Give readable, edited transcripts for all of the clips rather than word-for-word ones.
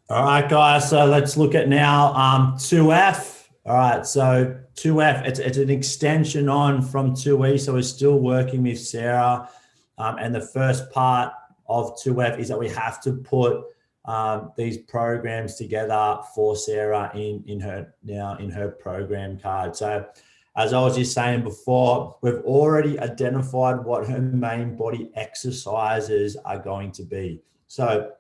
All right, guys. So let's look at now 2F. All right. So 2F, it's an extension on from 2E. So we're still working with Sarah. And the first part of 2F is that we have to put these programs together for Sarah in her program card. So as I was just saying before, we've already identified what her main body exercises are going to be. So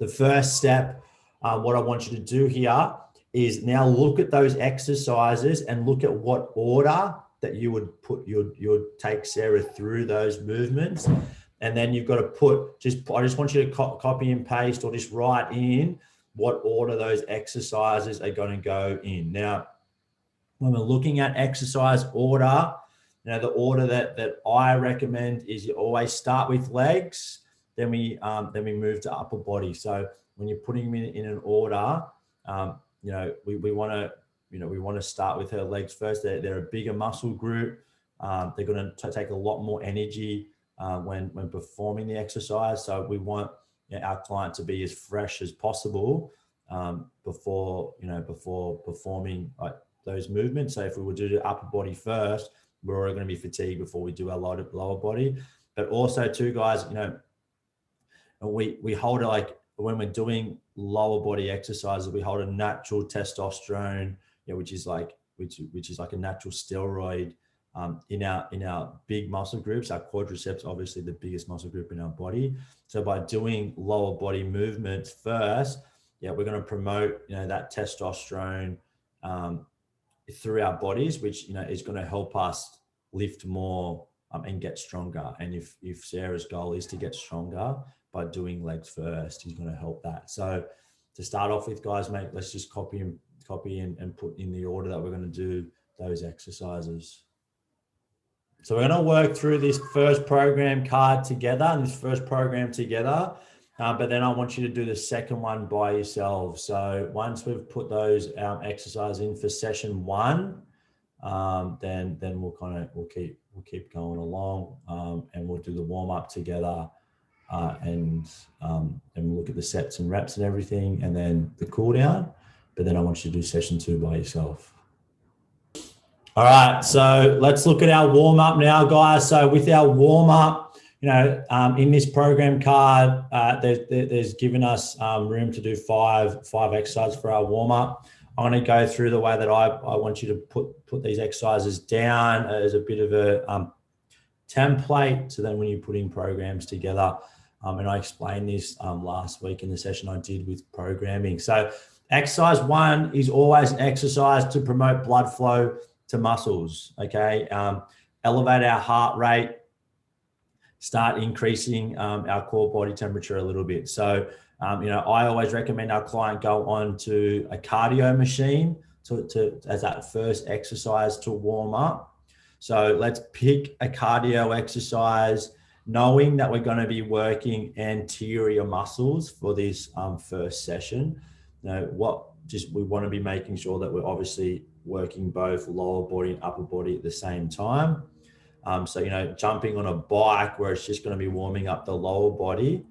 the first step, what I want you to do here is now look at those exercises and look at what order that you would take Sarah through those movements. And then you've got to I just want you to copy and paste or just write in what order those exercises are going to go in. Now, when we're looking at exercise order, the order that I recommend is you always start with legs, then we move to upper body. So when you're putting them in an order, we want to start with her legs first. They're a bigger muscle group. They're going to take a lot more energy when performing the exercise. So we want our client to be as fresh as possible before performing those movements. So if we would do the upper body first, we're already going to be fatigued before we do our lower body. But also too, guys, we hold it like when we're doing lower body exercises, we hold a natural testosterone, which is like a natural steroid in our big muscle groups. Our quadriceps, obviously the biggest muscle group in our body. So by doing lower body movements first, we're going to promote that testosterone through our bodies, which is going to help us lift more and get stronger. And if Sarah's goal is to get stronger by doing legs first, he's going to help that. So to start off with, guys, mate, let's just copy and put in the order that we're going to do those exercises. So we're going to work through this first program card together and this first program together. But then I want you to do the second one by yourself. So once we've put those exercises in for session one, then we'll keep going along, and we'll do the warm up together, and we'll look at the sets and reps and everything, and then the cool down. But then I want you to do session two by yourself. All right, so let's look at our warm up now, guys. So with our warm up, in this program card, there's given us room to do five exercises for our warm up. I'm going to go through the way that I want you to put these exercises down as a bit of a template. So then when you're putting programs together, and I explained this last week in the session I did with programming. So exercise one is always an exercise to promote blood flow to muscles. Okay, elevate our heart rate, start increasing our core body temperature a little bit. So, I always recommend our client go on to a cardio machine as that first exercise to warm up. So let's pick a cardio exercise, knowing that we're going to be working anterior muscles for this first session. We want to be making sure that we're obviously working both lower body and upper body at the same time. So, jumping on a bike where it's just going to be warming up the lower body,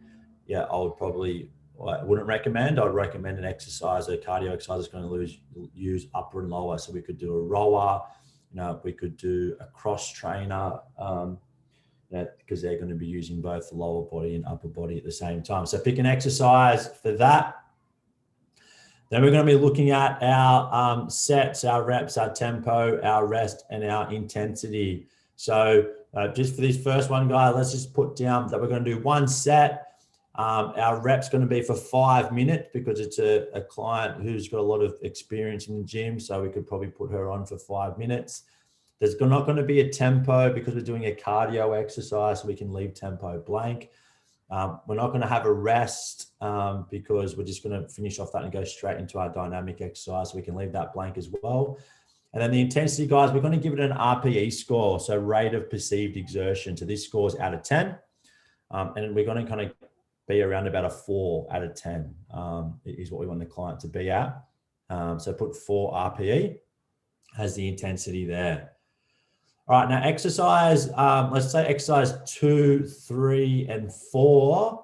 I wouldn't recommend. I'd recommend a cardio exercise is going to use upper and lower. So we could do a rower, we could do a cross trainer, because they're going to be using both lower body and upper body at the same time. So pick an exercise for that. Then we're going to be looking at our sets, our reps, our tempo, our rest, and our intensity. So just for this first one, guys, let's just put down that we're going to do one set. Our rep's going to be for 5 minutes because it's a client who's got a lot of experience in the gym. So we could probably put her on for 5 minutes. There's not going to be a tempo because we're doing a cardio exercise, so we can leave tempo blank. We're not going to have a rest because we're just going to finish off that and go straight into our dynamic exercise. So we can leave that blank as well. And then the intensity, guys, we're going to give it an RPE score, so rate of perceived exertion. So this score's out of 10. And we're going to kind of be around about a 4 out of 10 is what we want the client to be at. So put 4 RPE as the intensity there. All right, now exercise, let's say exercise 2, 3, and 4.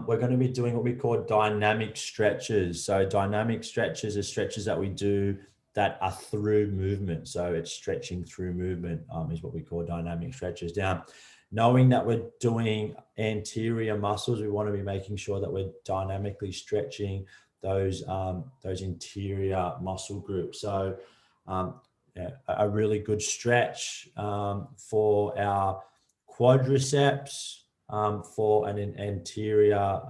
we're going to be doing what we call dynamic stretches. So dynamic stretches are stretches that we do that are through movement. So it's stretching through movement is what we call dynamic stretches. Now, knowing that we're doing anterior muscles, we want to be making sure that we're dynamically stretching those interior muscle groups. So yeah, a really good stretch for our quadriceps, for an anterior,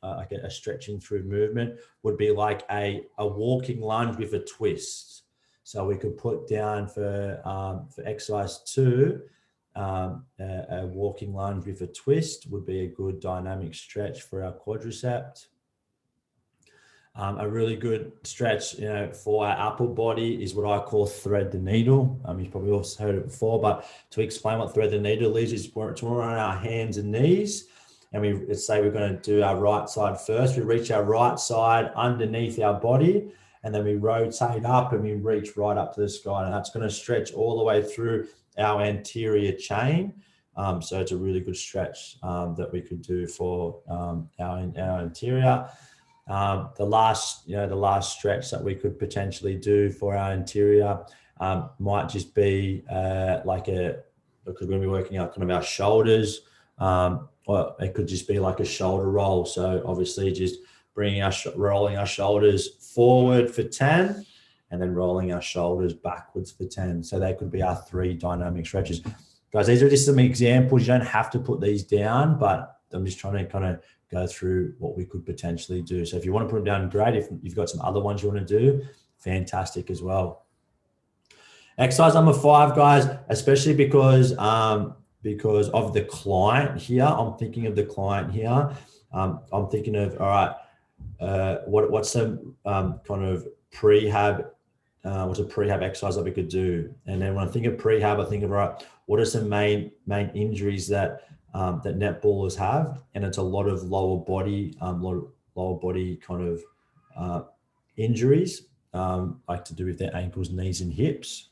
like a stretching through movement would be like a walking lunge with a twist. So we could put down for exercise 2, a walking lunge with a twist would be a good dynamic stretch for our quadriceps. A really good stretch, for our upper body is what I call thread the needle. You've probably also heard it before, but to explain what thread the needle is we're on our hands and knees, and let's say we're going to do our right side first. We reach our right side underneath our body, and then we rotate up and we reach right up to the sky, and that's going to stretch all the way through our anterior chain. So it's a really good stretch that we could do for our interior. The last stretch that we could potentially do for our interior might just be because we're going to be working out kind of our shoulders, or it could just be like a shoulder roll. So obviously just rolling our shoulders forward for 10 and then rolling our shoulders backwards for 10. So they could be our 3 dynamic stretches. Guys, these are just some examples. You don't have to put these down, but I'm just trying to kind of go through what we could potentially do. So if you want to put them down, great. If you've got some other ones you want to do, fantastic as well. Exercise number 5, guys, especially because of the client here. I'm thinking of the client here. I'm thinking of, all right, what's some kind of prehab, what's a prehab exercise that we could do? And then when I think of prehab, I think of, all right, what are some main injuries that netballers have? And it's a lot of lower body kind of injuries, like to do with their ankles, knees, and hips.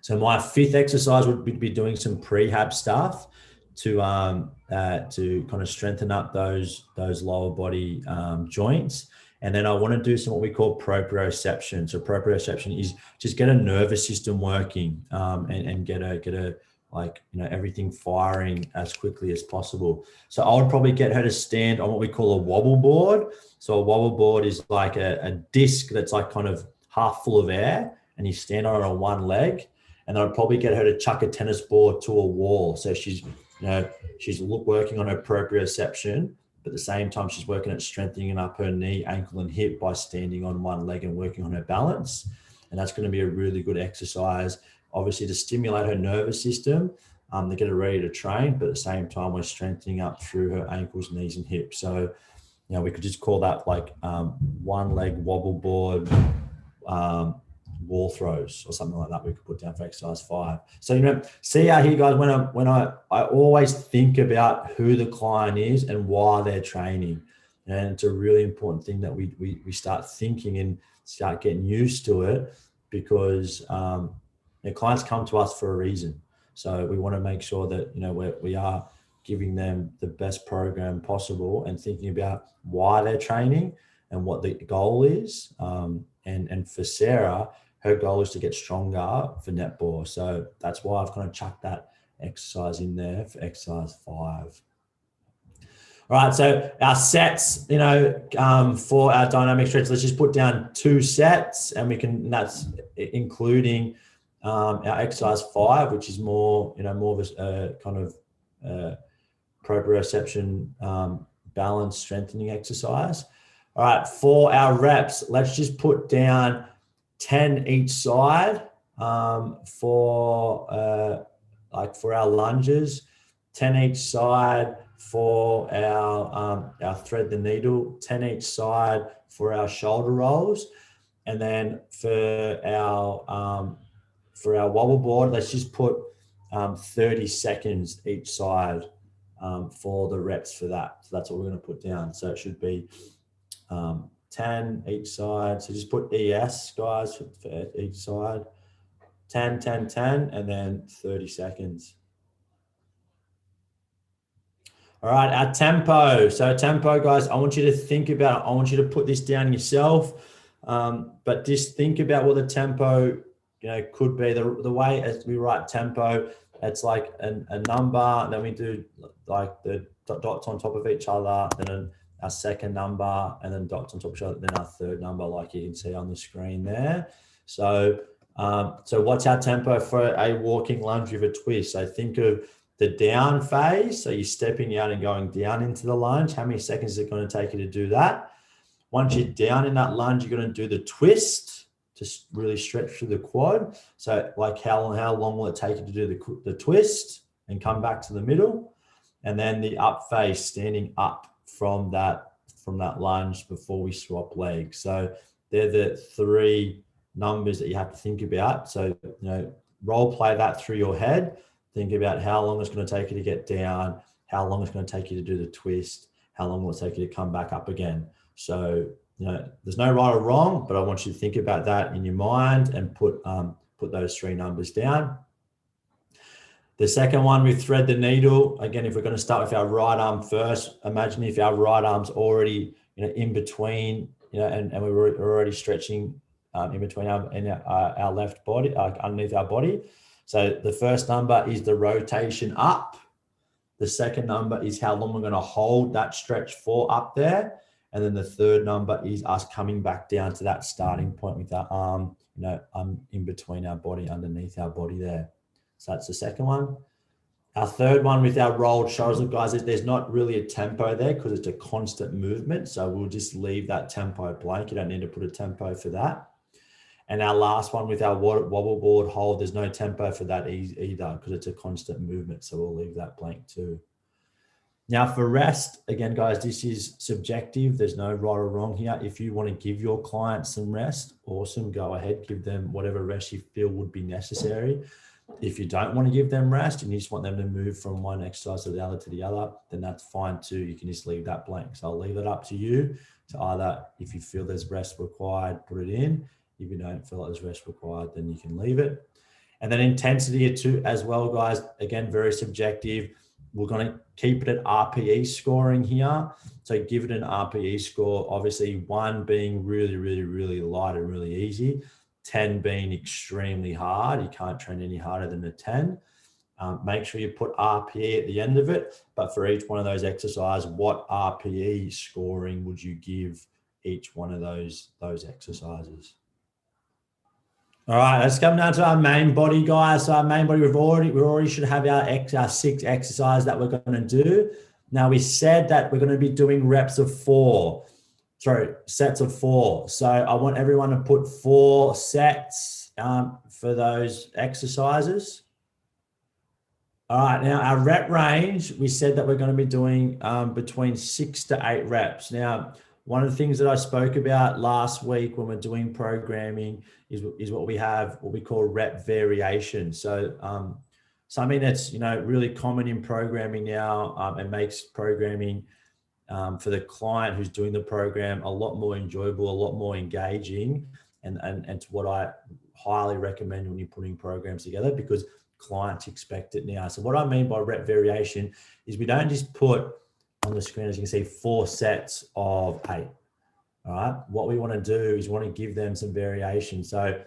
So my 5th exercise would be doing some prehab stuff to kind of strengthen up those lower body joints. And then I want to do some what we call proprioception. So proprioception is just get a nervous system working and get a everything firing as quickly as possible. So I would probably get her to stand on what we call a wobble board. So a wobble board is like a disc that's like kind of half full of air, and you stand on it on one leg. And I'd probably get her to chuck a tennis ball to a wall. So she's working on her proprioception, but at the same time, she's working at strengthening up her knee, ankle, and hip by standing on one leg and working on her balance. And that's going to be a really good exercise, obviously, to stimulate her nervous system, to get her ready to train, but at the same time, we're strengthening up through her ankles, knees, and hips. So, we could just call that like one leg wobble board, wall throws or something like that we could put down for exercise 5. So, see out here, guys, when I always think about who the client is and why they're training. And it's a really important thing that we start thinking and start getting used to it, because clients come to us for a reason. So we want to make sure that, we are giving them the best program possible and thinking about why they're training and what the goal is. And for Sarah, her goal is to get stronger for netball. So that's why I've kind of chucked that exercise in there for exercise 5. All right, so our sets, for our dynamic stretch, let's just put down 2 sets, and that's including our exercise 5, which is more of a kind of proprioception, balance strengthening exercise. All right, for our reps, let's just put down 10 each side for our lunges, 10 each side for our thread the needle, 10 each side for our shoulder rolls, and then for our wobble board, let's just put 30 seconds each side for the reps for that. So that's what we're going to put down. So it should be 10 each side. So just put ES, guys, for each side. 10, 10, 10, and then 30 seconds. All right, our tempo. So tempo, guys, I want you to think about, I want you to put this down yourself, but just think about what the tempo, could be. The way as we write tempo, it's like a number, then we do like the dots on top of each other, then our second number, and then dots on top of each other, then our third number, like you can see on the screen there. So, so what's our tempo for a walking lunge with a twist? So think of the down phase. So you're stepping out and going down into the lunge. How many seconds is it going to take you to do that? Once you're down in that lunge, you're going to do the twist to really stretch through the quad. So like how long will it take you to do the twist and come back to the middle? And then the up phase, standing up from that lunge before we swap legs. So they're the three numbers that you have to think about. So, role play that through your head. Think about how long it's going to take you to get down, how long it's going to take you to do the twist, how long will it take you to come back up again. So, there's no right or wrong, but I want you to think about that in your mind and put those three numbers down. The second one, we thread the needle. Again, if we're going to start with our right arm first, imagine if our right arm's already, in between, and we're already stretching in between our left body, underneath our body. So the first number is the rotation up. The second number is how long we're going to hold that stretch for up there. And then the third number is us coming back down to that starting point with our arm, in between our body, underneath our body there. So that's the second one. Our third one with our rolled shoulders, look guys, there's not really a tempo there because it's a constant movement. So we'll just leave that tempo blank. You don't need to put a tempo for that. And our last one with our wobble board hold, there's no tempo for that either because it's a constant movement. So we'll leave that blank too. Now for rest, again, guys, this is subjective. There's no right or wrong here. If you want to give your clients some rest, awesome, go ahead, give them whatever rest you feel would be necessary. If you don't want to give them rest and you just want them to move from one exercise to the other, then that's fine too. You can just leave that blank. So I'll leave it up to you to either, if you feel there's rest required, put it in. If you don't feel like there's rest required, then you can leave it. And then intensity too, as well, guys, again, very subjective. We're going to keep it at RPE scoring here. So give it an RPE score, obviously 1 being really, really, really light and really easy, 10 being extremely hard. You can't train any harder than a 10. Make sure you put RPE at the end of it. But for each one of those exercises, what RPE scoring would you give each one of those exercises? All right, let's come down to our main body, guys. So our main body, we already should have our 6 exercises that we're going to do. Now we said that we're going to be doing sets of 4. So I want everyone to put 4 sets for those exercises. All right, now our rep range, we said that we're going to be doing between 6 to 8 reps. Now, one of the things that I spoke about last week when we're doing programming is what we call rep variation. So something that's really common in programming now and makes programming for the client who's doing the program a lot more enjoyable, a lot more engaging, and to what I highly recommend when you're putting programs together, because clients expect it now. So what I mean by rep variation is we don't just put on the screen, as you can see, 4 sets of 8. All right. What we want to do is we want to give them some variation. So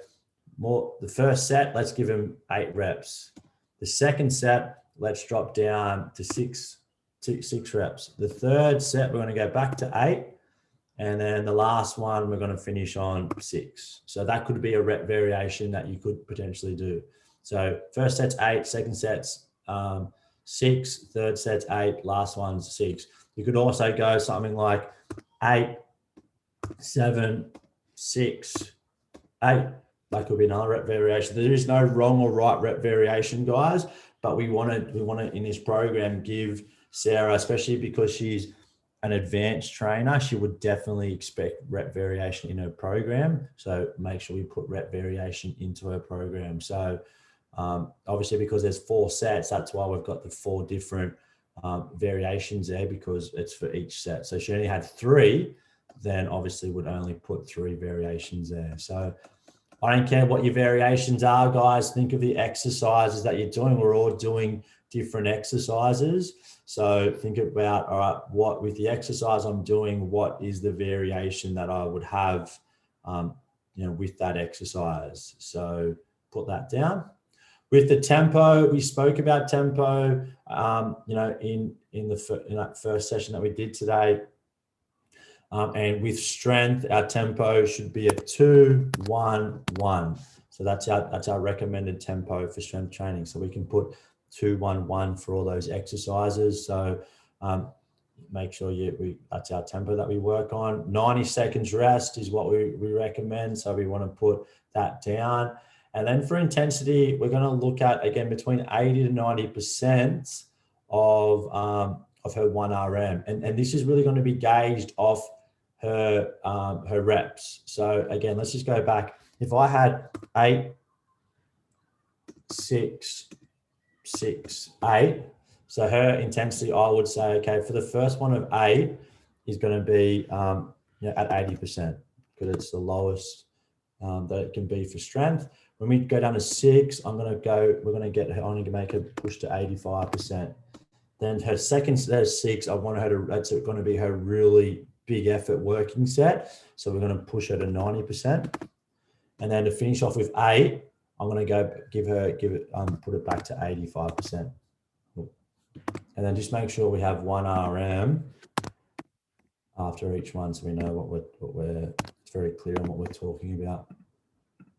the first set, let's give them 8 reps. The second set, let's drop down to 6 reps. The third set, we're going to go back to 8. And then the last one, we're going to finish on 6. So that could be a rep variation that you could potentially do. So first set's 8, second set's 6, third set's 8, last one's 6. You could also go something like 8, 7, 6, 8. That could be another rep variation. There is no wrong or right rep variation, guys, but we want to in this program give Sarah, especially because she's an advanced trainer, she would definitely expect rep variation in her program. So make sure we put rep variation into her program. So obviously, because there's 4 sets, that's why we've got the 4 different variations there, because it's for each set. So if she only had 3, then obviously would only put 3 variations there. So I don't care what your variations are, guys. Think of the exercises that you're doing. We're all doing different exercises. So think about, all right, what with the exercise I'm doing, what is the variation that I would have, with that exercise? So put that down. With the tempo, we spoke about tempo, in that first session that we did today. And with strength, our tempo should be a 2-1-1. So that's our recommended tempo for strength training. So we can put 2-1-1 for all those exercises. So make sure that's our tempo that we work on. 90 seconds rest is what we recommend. So we want to put that down. And then for intensity, we're going to look at, again, between 80 to 90% of her 1RM. And this is really going to be gauged off her reps. So again, let's just go back. If I had 8, 6, 6, 8, so her intensity, I would say, okay, for the first one of 8 is going to be at 80% because it's the lowest that it can be for strength. When we go down to 6, we're going to make her push to 85%. Then her second set of 6, that's going to be her really big effort working set. So we're going to push her to 90%. And then to finish off with 8, I'm going to put it back to 85%. And then just make sure we have 1 RM after each one, so we know it's very clear on what we're talking about.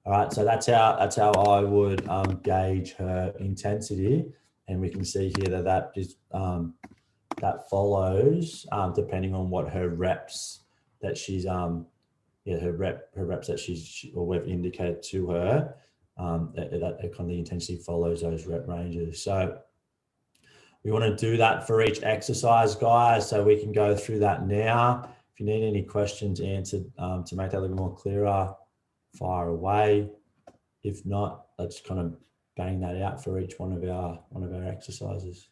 All right, so that's how I would gauge her intensity, and we can see here that follows depending on what her reps that she's her reps that we've indicated to her. That kind of the intensity follows those rep ranges. So we want to do that for each exercise, guys. So we can go through that now. If you need any questions answered to make that a little more clearer, fire away. If not, let's kind of bang that out for each one of our exercises.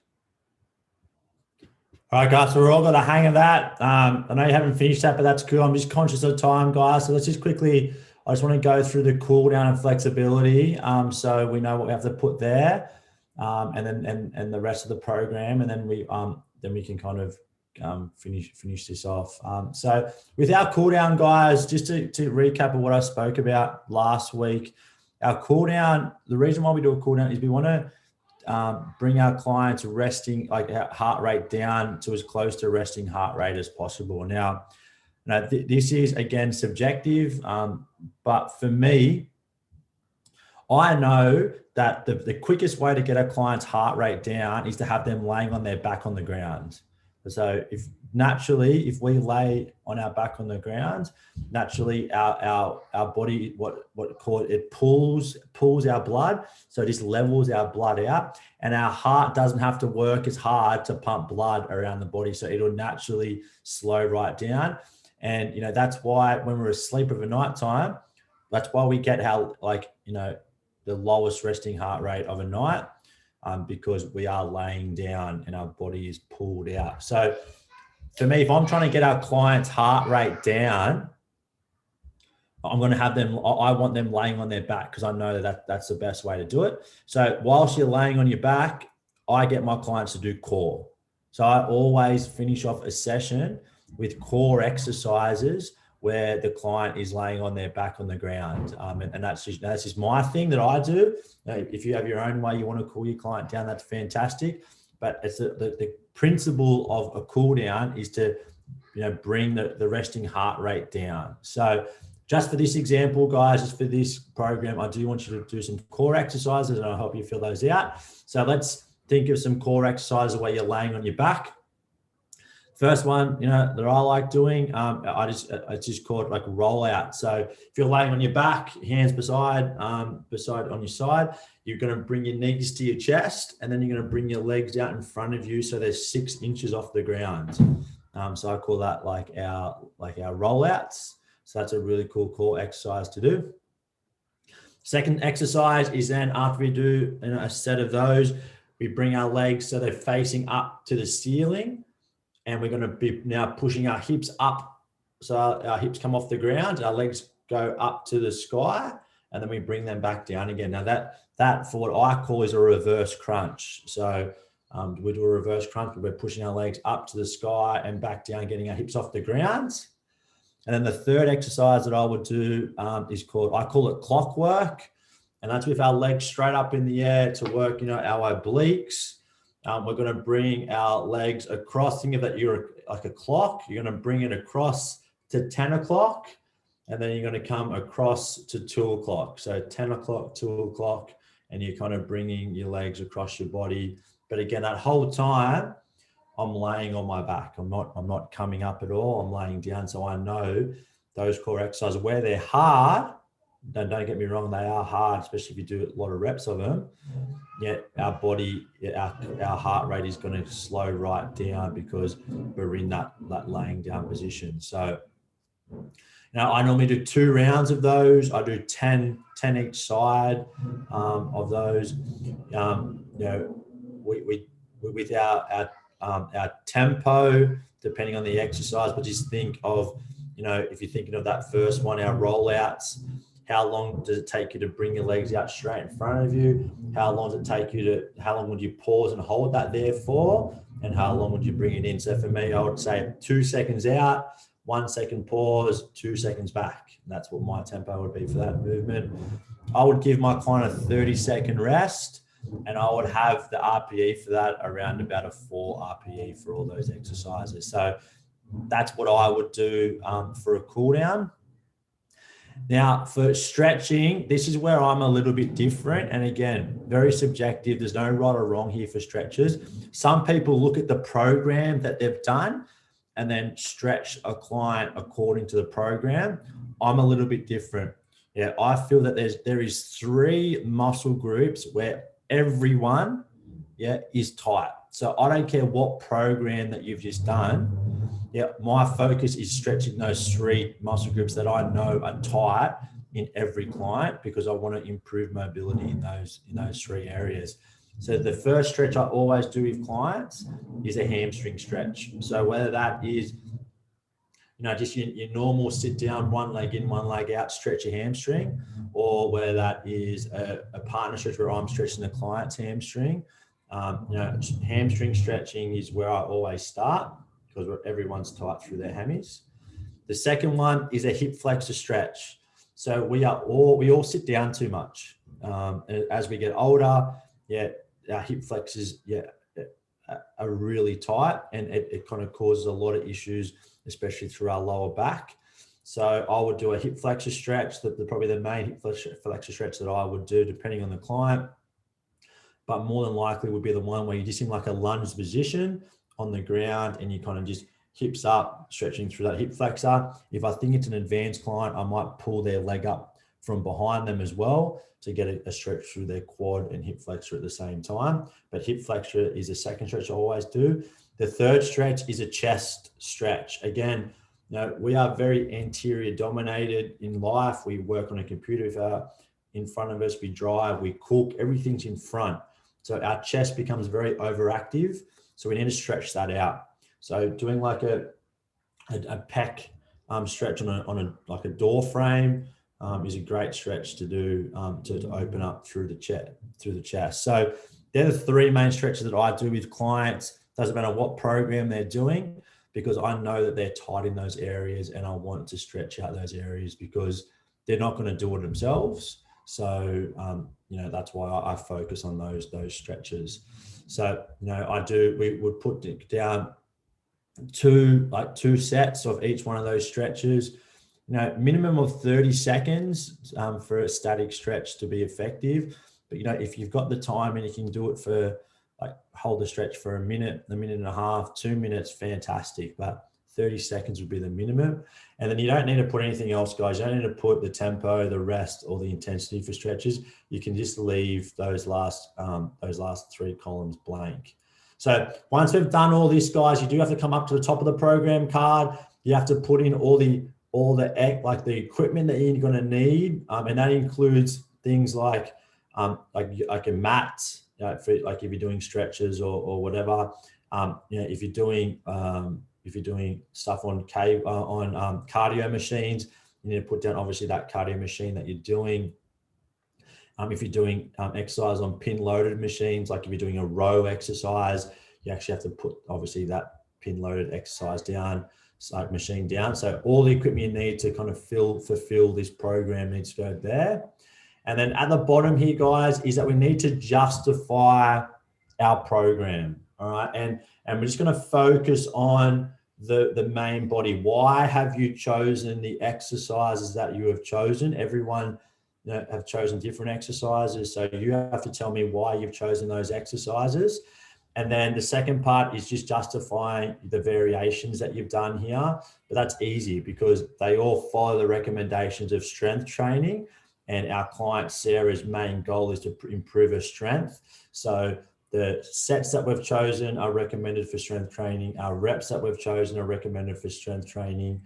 All right, guys, so we're all got the hang of that. I know you haven't finished that, but that's cool. I'm just conscious of time, guys. So let's just quickly, I just want to go through the cool down and flexibility. So we know what we have to put there, and the rest of the program, and then we can kind of finish this off. So with our cool down, guys, just to recap of what I spoke about last week, our cool down, the reason why we do a cool down is we want to bring our clients resting, like heart rate down to as close to resting heart rate as possible. Now, this is again subjective, but for me, I know that the quickest way to get a client's heart rate down is to have them laying on their back on the ground. So if we lay on our back on the ground, naturally our body, it pulls our blood. So it just levels our blood out, and our heart doesn't have to work as hard to pump blood around the body. So it'll naturally slow right down. And, that's why when we're asleep of a night time, that's why we get the lowest resting heart rate of a night, because we are laying down and our body is pulled out. So for me, if I'm trying to get our client's heart rate down, I'm going to have them, I want them laying on their back because I know that's the best way to do it. So whilst you're laying on your back, I get my clients to do core. So I always finish off a session with core exercises where the client is laying on their back on the ground. And that's just my thing that I do. If you have your own way you want to cool your client down, that's fantastic. But it's the principle of a cool down is to bring the resting heart rate down. So just for this example, guys, just for this program, I do want you to do some core exercises, and I'll help you fill those out. So let's think of some core exercises where you're laying on your back. First one, that I like doing, it's just called like rollout. So if you're laying on your back, hands beside on your side, you're going to bring your knees to your chest, and then you're going to bring your legs out in front of you so they're 6 inches off the ground. So I call that like our rollouts. So that's a really cool core exercise to do. Second exercise is then after we do a set of those, we bring our legs so they're facing up to the ceiling. And we're going to be now pushing our hips up. So our hips come off the ground, our legs go up to the sky, and then we bring them back down again. Now that for what I call is a reverse crunch. So We do a reverse crunch, but we're pushing our legs up to the sky and back down, getting our hips off the ground. And then the third exercise that I would do is I call it clockwork. And that's with our legs straight up in the air to work, our obliques. We're going to bring our legs across. Think of that you're like a clock. You're going to bring it across to 10 o'clock. And then you're going to come across to 2 o'clock. So 10 o'clock, 2 o'clock, and you're kind of bringing your legs across your body. But again, that whole time, I'm laying on my back. I'm not coming up at all. I'm laying down. So I know those core exercises where they're hard. Don't get me wrong, they are hard, especially if you do a lot of reps of them. Yet our body, our heart rate is going to slow right down because we're in that laying down position. So now I normally do 2 rounds of those. I do 10 each side of those. With our tempo, depending on the exercise, but just think of, if you're thinking of that first one, our rollouts, how long does it take you to bring your legs out straight in front of you? How long would you pause and hold that there for? And how long would you bring it in? So for me, I would say 2 seconds out, 1 second pause, 2 seconds back. And that's what my tempo would be for that movement. I would give my client a 30-second rest, and I would have the RPE for that around about a 4 RPE for all those exercises. So that's what I would do for a cool down. Now for stretching, this is where I'm a little bit different. And again, very subjective. There's no right or wrong here for stretches. Some people look at the program that they've done and then stretch a client according to the program. I'm a little bit different. Yeah, I feel that there is 3 muscle groups where everyone is tight. So I don't care what program that you've just done. Yeah, my focus is stretching those 3 muscle groups that I know are tight in every client, because I want to improve mobility in those 3 areas. So the first stretch I always do with clients is a hamstring stretch. So whether that is, just your normal sit down, 1 leg in, 1 leg out, stretch your hamstring, or whether that is a partner stretch where I'm stretching the client's hamstring. Hamstring stretching is where I always start, because everyone's tight through their hammies. The second one is a hip flexor stretch. So we all sit down too much. As we get older, our hip flexors, are really tight, and it kind of causes a lot of issues, especially through our lower back. So I would do a hip flexor stretch, probably the main hip flexor stretch that I would do, depending on the client. But more than likely would be the one where you're just in like a lunge position on the ground, and you kind of just hips up, stretching through that hip flexor. If I think it's an advanced client, I might pull their leg up from behind them as well to get a stretch through their quad and hip flexor at the same time. But hip flexor is the second stretch I always do. The third stretch is a chest stretch. Again, we are very anterior dominated in life. We work on a computer in front of us. We drive, we cook, everything's in front. So our chest becomes very overactive. So we need to stretch that out. So doing like a pec stretch on a door frame is a great stretch to do to open up through the chest. So they're the 3 main stretches that I do with clients. Doesn't matter what program they're doing, because I know that they're tight in those areas, and I want to stretch out those areas because they're not going to do it themselves. So that's why I focus on those stretches. So we would put down 2 sets of each one of those stretches. Minimum of 30 seconds for a static stretch to be effective. But if you've got the time and you can do it for hold the stretch for a minute and a half, 2 minutes, fantastic. But 30 seconds would be the minimum. And then you don't need to put anything else, guys. You don't need to put the tempo, the rest, or the intensity for stretches. You can just leave those last 3 columns blank. So once we've done all this, guys, you do have to come up to the top of the program card. You have to put in all the equipment that you're going to need, and that includes things like a mat, for if you're doing stretches or whatever. If you're doing stuff on cardio machines, you need to put down obviously that cardio machine that you're doing. If you're doing exercise on pin loaded machines, like if you're doing a row exercise, you actually have to put obviously that pin loaded exercise down, so machine down. So all the equipment you need to kind of fulfill this program needs to go there. And then at the bottom here, guys, is that we need to justify our program. All right. And we're just going to focus on the main body. Why have you chosen the exercises that you have chosen? Everyone have chosen different exercises. So you have to tell me why you've chosen those exercises. And then the second part is just justifying the variations that you've done here. But that's easy because they all follow the recommendations of strength training. And our client Sarah's main goal is to improve her strength. So the sets that we've chosen are recommended for strength training. Our reps that we've chosen are recommended for strength training.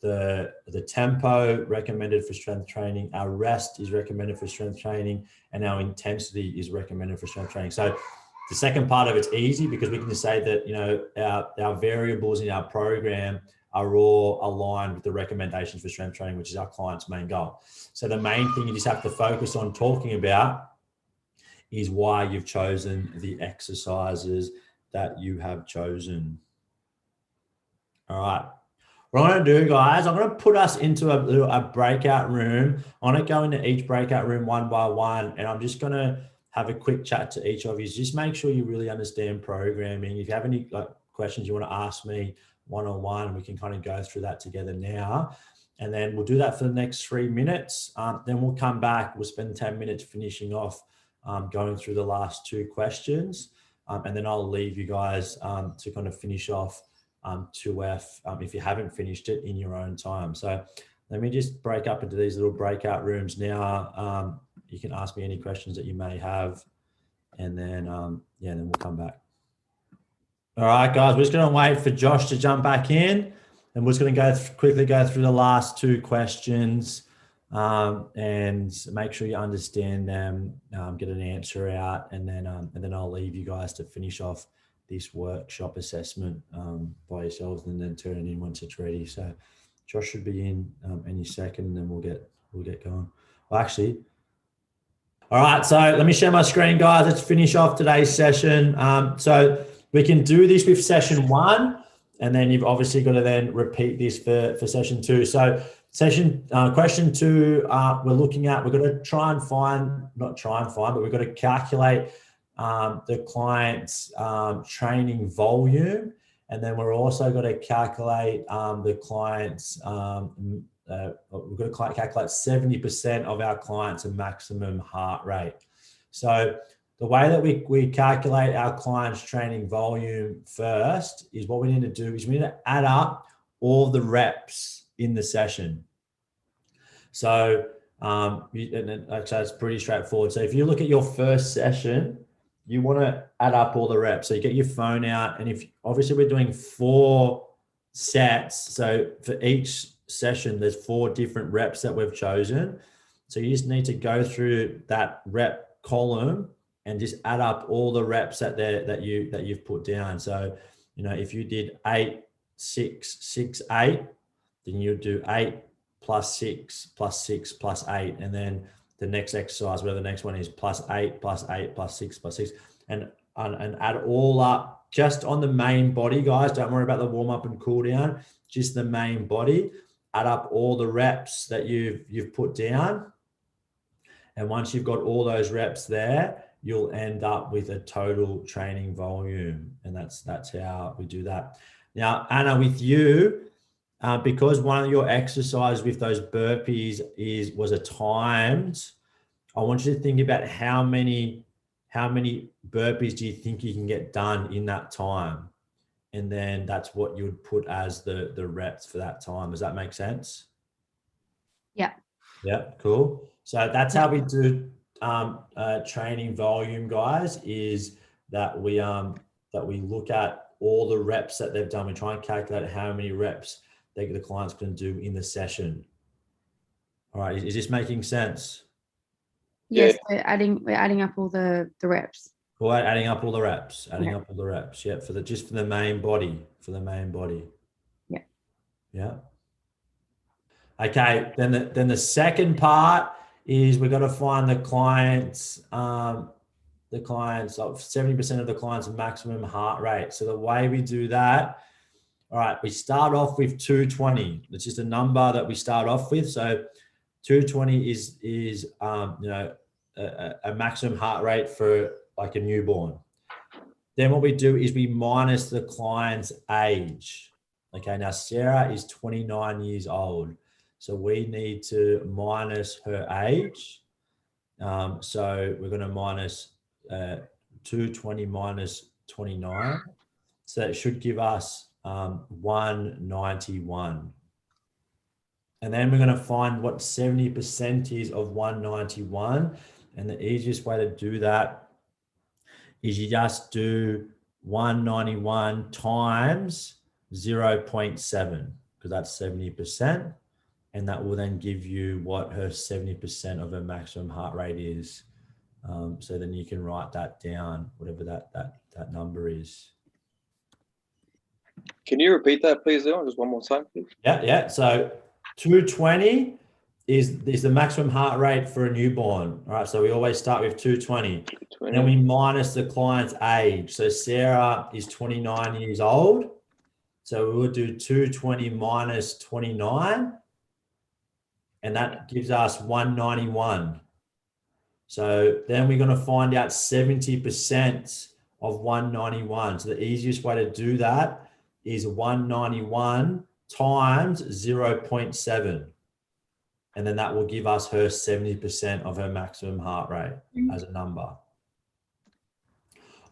The tempo recommended for strength training. Our rest is recommended for strength training, and our intensity is recommended for strength training. So the second part of it's easy because we can just say that our variables in our program are all aligned with the recommendations for strength training, which is our client's main goal. So the main thing you just have to focus on talking about is why you've chosen the exercises that you have chosen. All right. What I'm going to do, guys, I'm going to put us into a breakout room. I'm going to go into each breakout room one by one, and I'm just going to have a quick chat to each of you. Just make sure you really understand programming. If you have any questions you want to ask me one-on-one, we can kind of go through that together now. And then we'll do that for the next 3 minutes. Then we'll come back. We'll spend 10 minutes finishing off going through the last 2 questions. And then I'll leave you guys to kind of finish off 2F if you haven't finished it in your own time. So let me just break up into these little breakout rooms now. You can ask me any questions that you may have, and then then we'll come back. All right, guys, we're just going to wait for Josh to jump back in, and we're just going to quickly go through the last 2 questions and make sure you understand them, get an answer out, and then I'll leave you guys to finish off this workshop assessment by yourselves, and then turn it in once it's ready. So Josh should be in any second, and then we'll get going. Well, actually, all right. So let me share my screen, guys. Let's finish off today's session. So we can do this with session 1, and then you've obviously got to then repeat this for session 2. So question 2, we're looking at, we're going to but we've got to calculate the client's training volume, and then we're also going to calculate the client's we've got to calculate 70% of our clients' maximum heart rate. So the way that we calculate our client's training volume first is what we need to do is we need to add up all the reps in the session. So it's pretty straightforward. So if you look at your first session, you want to add up all the reps. So you get your phone out, and if obviously we're doing 4 sets, so for each session there's 4 different reps that we've chosen. So you just need to go through that rep column and just add up all the reps that you've put down. So if you did 8, 6, 6, 8, then you do 8 plus 6 plus 6 plus 8, and then the next exercise, whatever the next one is, plus 8 plus 8 plus 6 plus 6, and add all up just on the main body, guys. Don't worry about the warm up and cool down, just the main body. Add up all the reps that you've put down, and once you've got all those reps there, you'll end up with a total training volume, and that's how we do that. Now, Anna, with you, because one of your exercises with those burpees was a timed, I want you to think about how many burpees do you think you can get done in that time, and then that's what you would put as the reps for that time. Does that make sense? Yeah. Yeah, cool. So that's how we do training volume, guys, is that we look at all the reps that they've done. We try and calculate how many reps the client's going to do in the session. All right, is this making sense? Yes, we're adding up all the reps. Well, adding up all the reps, up all the reps. Yeah, just for the main body, Yeah. Yeah. Okay. Then the second part is we've got to find the clients, of 70% of the client's maximum heart rate. So the way we do that, all right, we start off with 220. It's just a number that we start off with. So 220 is a maximum heart rate for like a newborn. Then what we do is we minus the client's age. Okay, now Sarah is 29 years old. So we need to minus her age. So we're going to minus 220 minus 29. So it should give us 191. And then we're going to find what 70% is of 191. And the easiest way to do that is you just do 191 times 0.7, because that's 70%. And that will then give you what her 70% of her maximum heart rate is. So then you can write that down, whatever that number is. Can you repeat that, please, Dylan? Just one more time, please. Yeah. So 220 is the maximum heart rate for a newborn. All right. So we always start with 220. And then we minus the client's age. So Sarah is 29 years old. So we will do 220 minus 29. And that gives us 191. So then we're going to find out 70% of 191. So the easiest way to do that is 191 times 0.7. And then that will give us her 70% of her maximum heart rate as a number.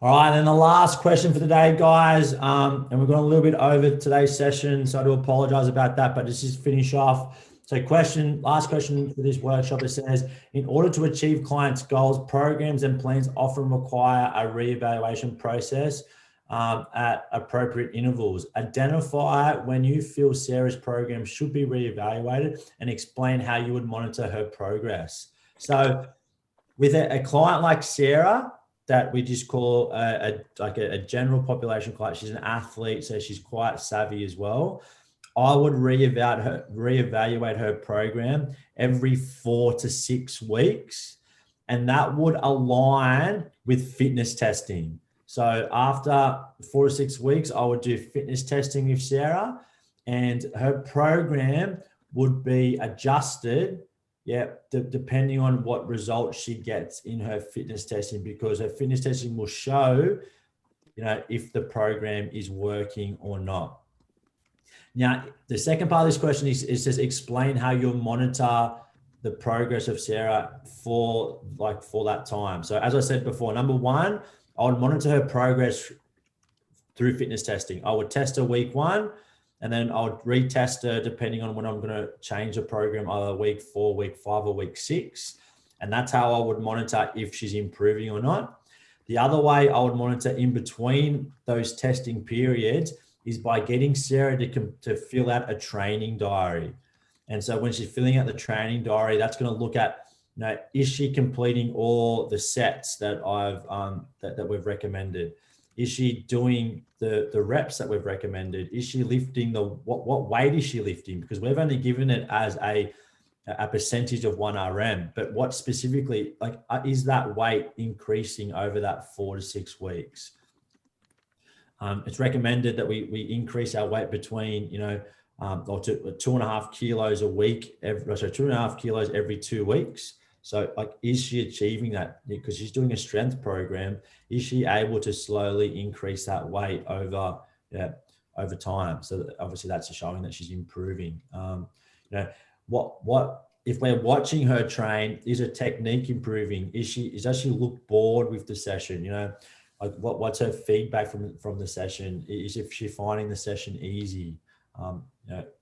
All right, and the last question for today, guys, and we've gone a little bit over today's session, so I do apologize about that, but let's just finish off. So last question for this workshop, it says, in order to achieve clients' goals, programs and plans often require a reevaluation process at appropriate intervals. Identify when you feel Sarah's program should be reevaluated and explain how you would monitor her progress. So with a client like Sarah, that we just call a general population client, she's an athlete, so she's quite savvy as well. I would reevaluate her program every 4 to 6 weeks, and that would align with fitness testing. So after 4 to 6 weeks, I would do fitness testing with Sarah, and her program would be adjusted, depending on what results she gets in her fitness testing, because her fitness testing will show, if the program is working or not. Now, the second part of this question is says, explain how you'll monitor the progress of Sarah for that time. So as I said before, number one, I would monitor her progress through fitness testing. I would test her week 1, and then I would retest her depending on when I'm going to change the program, either week 4, week 5, or week 6. And that's how I would monitor if she's improving or not. The other way I would monitor in between those testing periods is by getting Sarah to fill out a training diary. And so when she's filling out the training diary, that's going to look at, is she completing all the sets that that we've recommended? Is she doing the reps that we've recommended? Is she lifting what weight is she lifting? Because we've only given it as a percentage of 1 RM, but what specifically, is that weight increasing over that 4 to 6 weeks? It's recommended that we increase our weight between, 2.5 kilos a week, 2.5 kilos every 2 weeks. So is she achieving that? Because she's doing a strength program. Is she able to slowly increase that weight over time? So obviously that's showing that she's improving. What if we're watching her train, is her technique improving? Does she look bored with the session? What's her feedback from the session? Is if she's finding the session easy?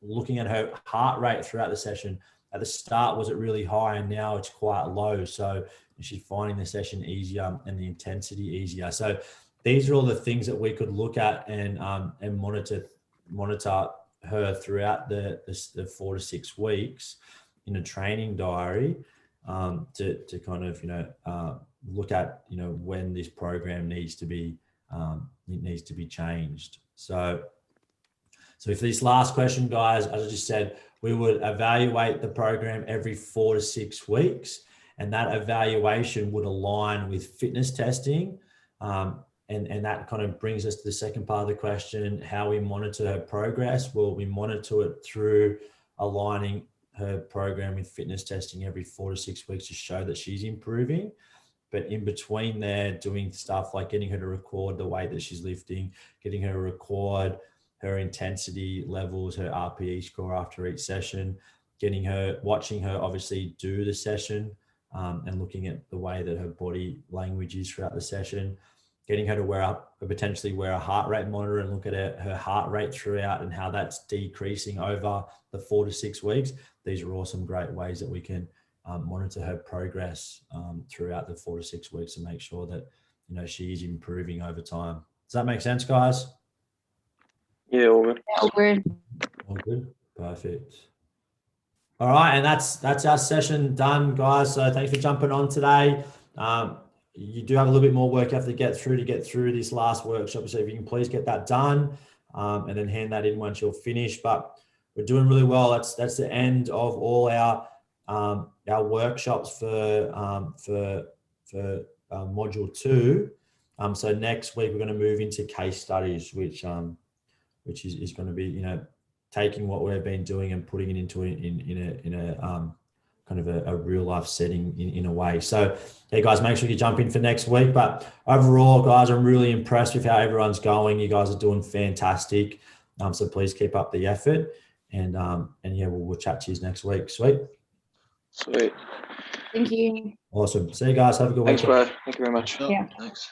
Looking at her heart rate throughout the session. At the start, was it really high, and now it's quite low? So she's finding the session easier and the intensity easier. So these are all the things that we could look at and monitor her throughout the 4 to 6 weeks in a training diary, to kind of look at when this program needs to be changed. So for this last question, guys, as I just said, we would evaluate the program every 4 to 6 weeks, and that evaluation would align with fitness testing. And that kind of brings us to the second part of the question, how we monitor her progress. Well, we monitor it through aligning her program with fitness testing every 4 to 6 weeks to show that she's improving. But in between there, doing stuff like getting her to record the weight that she's lifting, getting her to record her intensity levels, her RPE score after each session, watching her obviously do the session, and looking at the way that her body language is throughout the session, getting her to potentially wear a heart rate monitor and look at her heart rate throughout and how that's decreasing over the 4 to 6 weeks. These are all some great ways that we can monitor her progress throughout the 4 to 6 weeks and make sure that, you know, she is improving over time. Does that make sense, guys? Yeah, all good. All good. All good. Perfect. All right, and that's our session done, guys. So thanks for jumping on today. You do have a little bit more work you have to get through this last workshop. So if you can please get that done, and then hand that in once you're finished. But we're doing really well. That's the end of all our workshops for module 2. So next week we're going to move into case studies, which is going to be, you know, taking what we've been doing and putting it into in a kind of a real life setting in a way. So yeah, guys, make sure you jump in for next week. But overall, guys, I'm really impressed with how everyone's going. You guys are doing fantastic. So please keep up the effort, and yeah, we'll chat to you next week. Sweet. Sweet. Thank you. Awesome. See you guys. Have a good Thanks, weekend. bro. Thank you very much. Yeah. Thanks.